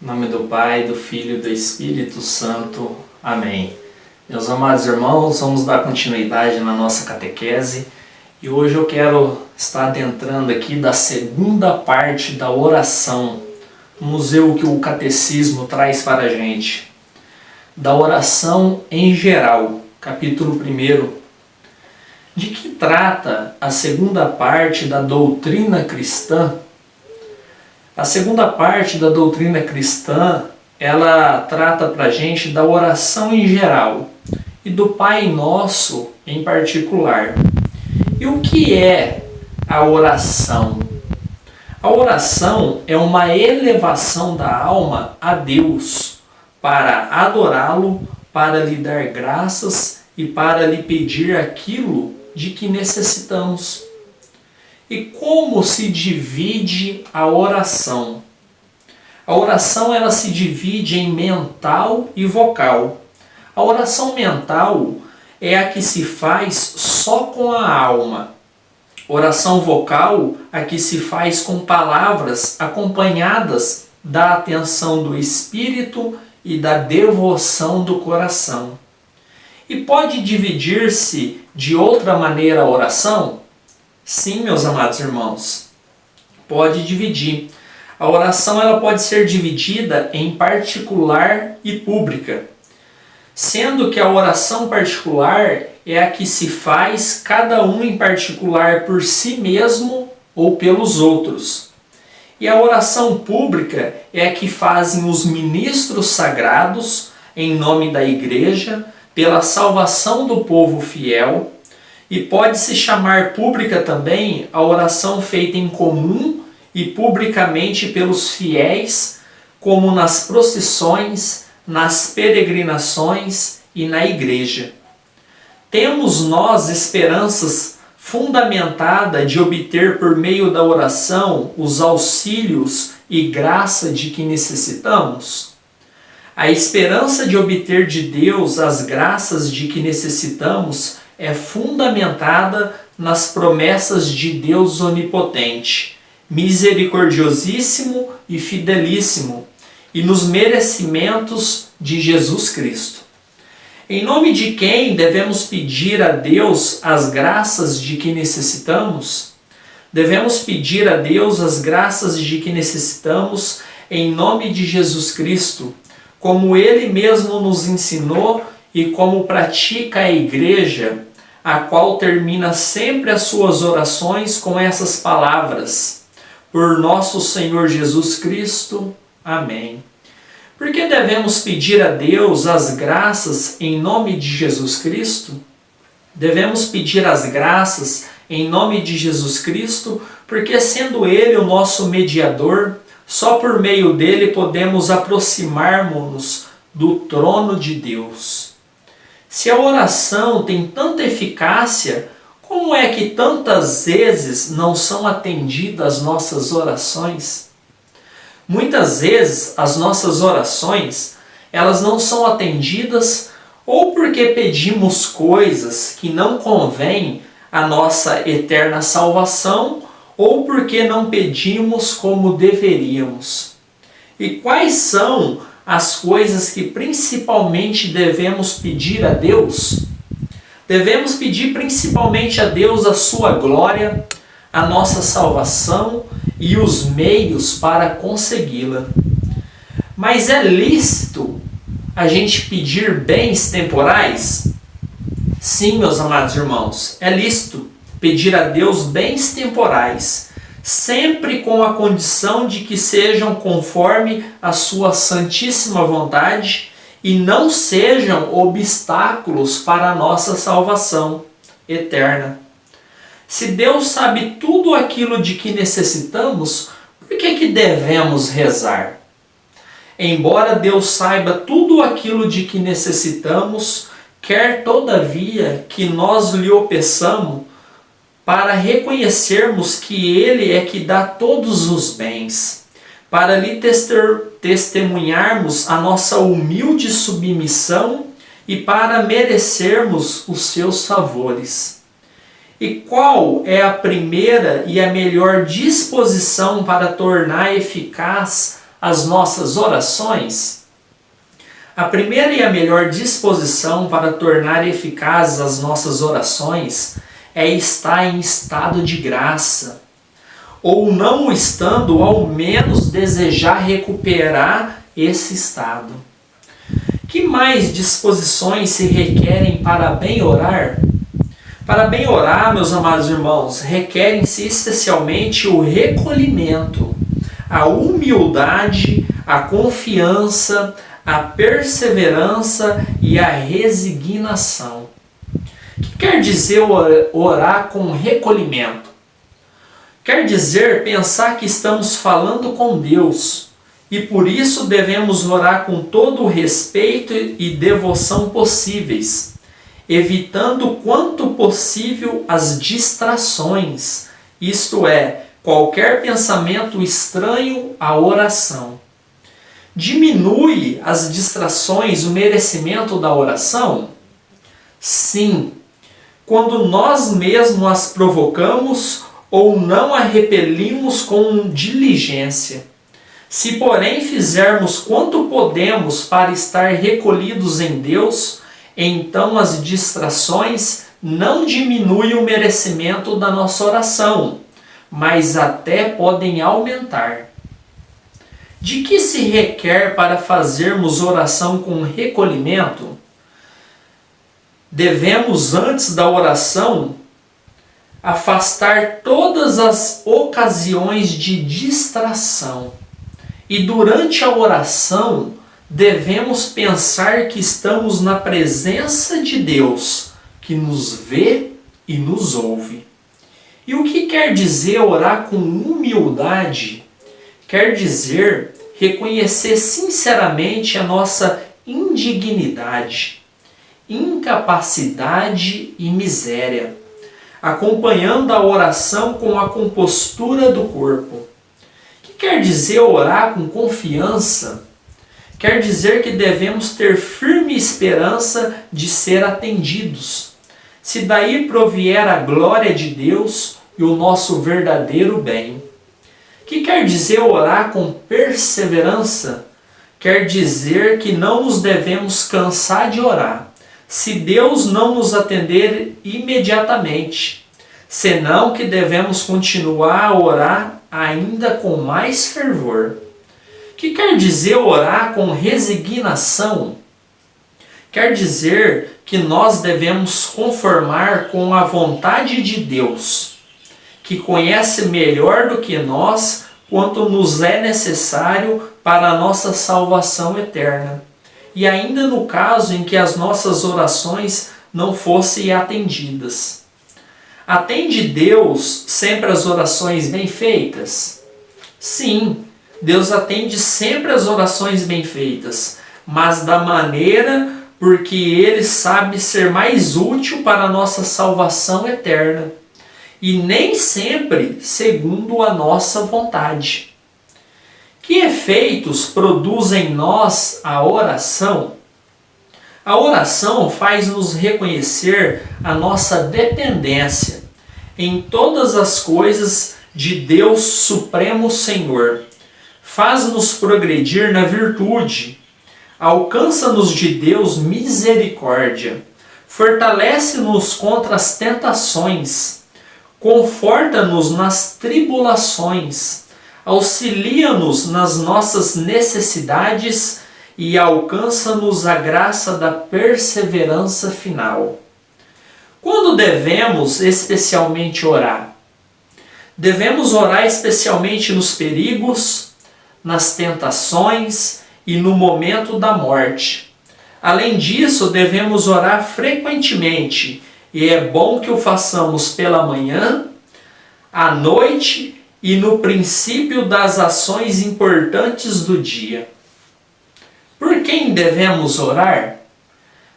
Em nome do Pai, do Filho e do Espírito Santo. Amém. Meus amados irmãos, vamos dar continuidade na nossa catequese e hoje eu quero estar adentrando aqui da segunda parte da oração. Vamos ver o que o catecismo traz para a gente. Da oração em geral, capítulo 1. De que trata a segunda parte da doutrina cristã? A segunda parte da doutrina cristã, ela trata para a gente da oração em geral e do Pai Nosso em particular. E o que é a oração? A oração é uma elevação da alma a Deus para adorá-lo, para lhe dar graças e para lhe pedir aquilo de que necessitamos. E como se divide a oração? A oração ela se divide em mental e vocal. A oração mental é a que se faz só com a alma. Oração vocal, a que se faz com palavras acompanhadas da atenção do espírito e da devoção do coração. E pode dividir-se de outra maneira a oração? Sim, meus amados irmãos, pode dividir. A oração ela pode ser dividida em particular e pública, sendo que a oração particular é a que se faz cada um em particular por si mesmo ou pelos outros. E a oração pública é a que fazem os ministros sagrados em nome da Igreja, pela salvação do povo fiel. E pode-se chamar pública também a oração feita em comum e publicamente pelos fiéis, como nas procissões, nas peregrinações e na igreja. Temos nós esperanças fundamentadas de obter por meio da oração os auxílios e graça de que necessitamos? A esperança de obter de Deus as graças de que necessitamos é fundamentada nas promessas de Deus onipotente, misericordiosíssimo e fidelíssimo, e nos merecimentos de Jesus Cristo. Em nome de quem devemos pedir a Deus as graças de que necessitamos? Devemos pedir a Deus as graças de que necessitamos em nome de Jesus Cristo, como Ele mesmo nos ensinou e como pratica a Igreja, a qual termina sempre as suas orações com essas palavras: por nosso Senhor Jesus Cristo. Amém. Por que devemos pedir a Deus as graças em nome de Jesus Cristo? Devemos pedir as graças em nome de Jesus Cristo, porque sendo Ele o nosso mediador, só por meio dele podemos aproximar-nos do trono de Deus. Se a oração tem tanta eficácia, como é que tantas vezes não são atendidas nossas orações? Muitas vezes as nossas orações, elas não são atendidas ou porque pedimos coisas que não convêm à nossa eterna salvação, ou porque não pedimos como deveríamos. E quais são as coisas que principalmente devemos pedir a Deus? Devemos pedir principalmente a Deus a sua glória, a nossa salvação e os meios para consegui-la. Mas é lícito a gente pedir bens temporais? Sim, meus amados irmãos, é lícito pedir a Deus bens temporais, sempre com a condição de que sejam conforme a sua santíssima vontade e não sejam obstáculos para a nossa salvação eterna. Se Deus sabe tudo aquilo de que necessitamos, por que devemos rezar? Embora Deus saiba tudo aquilo de que necessitamos, quer todavia que nós lhe o peçamos, para reconhecermos que Ele é que dá todos os bens, para lhe testemunharmos a nossa humilde submissão e para merecermos os seus favores. E qual é a primeira e a melhor disposição para tornar eficaz as nossas orações, a primeira e a melhor disposição para tornar eficazes as nossas orações é estar em estado de graça, ou não estando, ao menos desejar recuperar esse estado. Que mais disposições se requerem para bem orar? Para bem orar, meus amados irmãos, requerem-se especialmente o recolhimento, a humildade, a confiança, a perseverança e a resignação. O que quer dizer orar com recolhimento? Quer dizer pensar que estamos falando com Deus e por isso devemos orar com todo o respeito e devoção possíveis, evitando quanto possível as distrações, isto é, qualquer pensamento estranho à oração. Diminui as distrações o merecimento da oração? Sim, quando nós mesmos as provocamos ou não a repelimos com diligência. Se, porém, fizermos quanto podemos para estar recolhidos em Deus, então as distrações não diminuem o merecimento da nossa oração, mas até podem aumentar. De que se requer para fazermos oração com recolhimento? Devemos, antes da oração, afastar todas as ocasiões de distração. E durante a oração, devemos pensar que estamos na presença de Deus, que nos vê e nos ouve. E o que quer dizer orar com humildade? Quer dizer reconhecer sinceramente a nossa indignidade, incapacidade e miséria, acompanhando a oração com a compostura do corpo. O que quer dizer orar com confiança? Quer dizer que devemos ter firme esperança de ser atendidos, se daí provier a glória de Deus e o nosso verdadeiro bem. O que quer dizer orar com perseverança? Quer dizer que não nos devemos cansar de orar, se Deus não nos atender imediatamente, senão que devemos continuar a orar ainda com mais fervor. O que quer dizer orar com resignação? Quer dizer que nós devemos conformar com a vontade de Deus, que conhece melhor do que nós quanto nos é necessário para a nossa salvação eterna. E ainda no caso em que as nossas orações não fossem atendidas. Atende Deus sempre as orações bem feitas? Sim, Deus atende sempre as orações bem feitas, mas da maneira porque Ele sabe ser mais útil para a nossa salvação eterna, e nem sempre segundo a nossa vontade. Que efeitos produz em nós a oração? A oração faz-nos reconhecer a nossa dependência em todas as coisas de Deus Supremo Senhor. Faz-nos progredir na virtude. Alcança-nos de Deus misericórdia. Fortalece-nos contra as tentações. Conforta-nos nas tribulações. Auxilia-nos nas nossas necessidades e alcança-nos a graça da perseverança final. Quando devemos especialmente orar? Devemos orar especialmente nos perigos, nas tentações e no momento da morte. Além disso, devemos orar frequentemente, e é bom que o façamos pela manhã, à noite e no princípio das ações importantes do dia. Por quem devemos orar?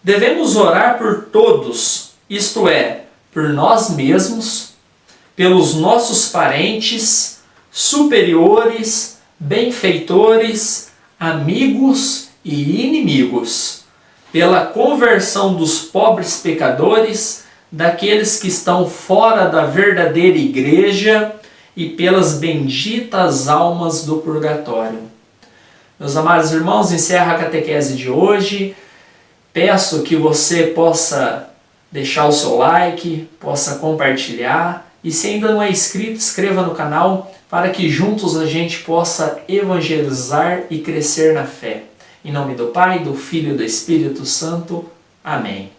Devemos orar por todos, isto é, por nós mesmos, pelos nossos parentes, superiores, benfeitores, amigos e inimigos, pela conversão dos pobres pecadores, daqueles que estão fora da verdadeira igreja e pelas benditas almas do purgatório. Meus amados irmãos, encerra a catequese de hoje. Peço que você possa deixar o seu like, possa compartilhar e se ainda não é inscrito, inscreva no canal para que juntos a gente possa evangelizar e crescer na fé. Em nome do Pai, do Filho e do Espírito Santo. Amém.